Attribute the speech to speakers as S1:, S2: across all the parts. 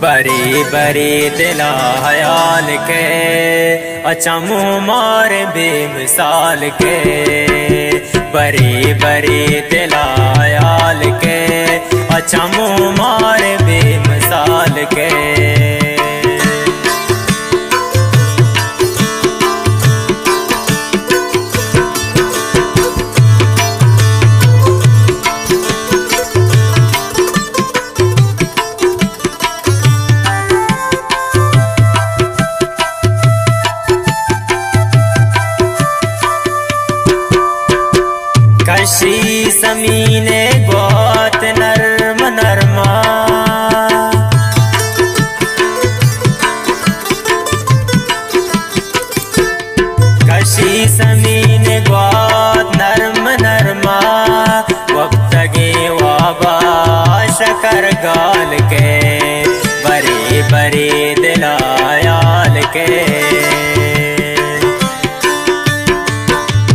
S1: बरी बरी दिला हयाल के अचमू मार बेमिसाल के। बरी बरी दिला हयाल के अचमू मार बेमिसाल के। कशी ज़मीने बहुत नरम नरमा, कशी ज़मीने बहुत नरम नरमा। वक्त गे वाबा शकर गाल के बरे बरे दिलायाल के।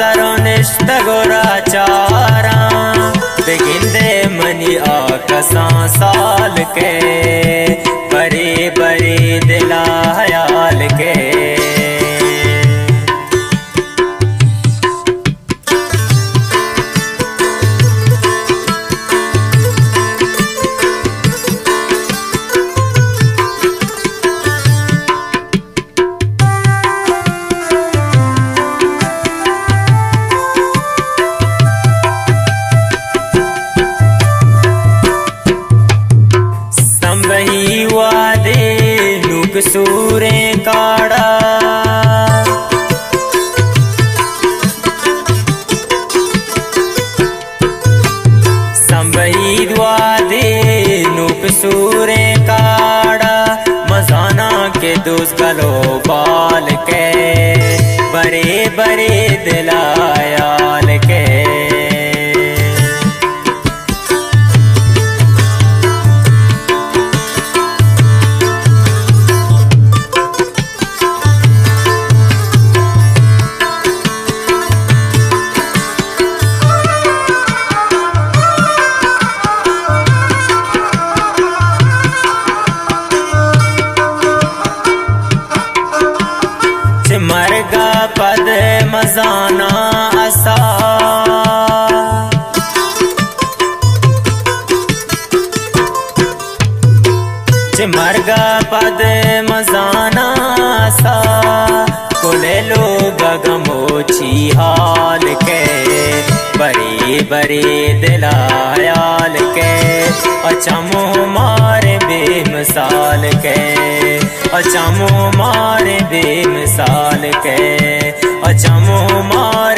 S1: सरोनिष्ट गोरा चारा। बिगिंदे मनी आकसा साल के बरे बरे दिला हयाल के। सूरे काड़ा संबई दुआ दे नुक सूरे काड़ा। मजाना के दोस्त गलो बाल के बरे बरे दिलायाल के। मरगा पद मजाना असा, मरगा पद मजाना सा। कुले लोग गमोची हाल के बरे बरे दिलायाल के अचमो मारे बेमिसाल के। अचमो मारे बेमिसाल के अचमो मार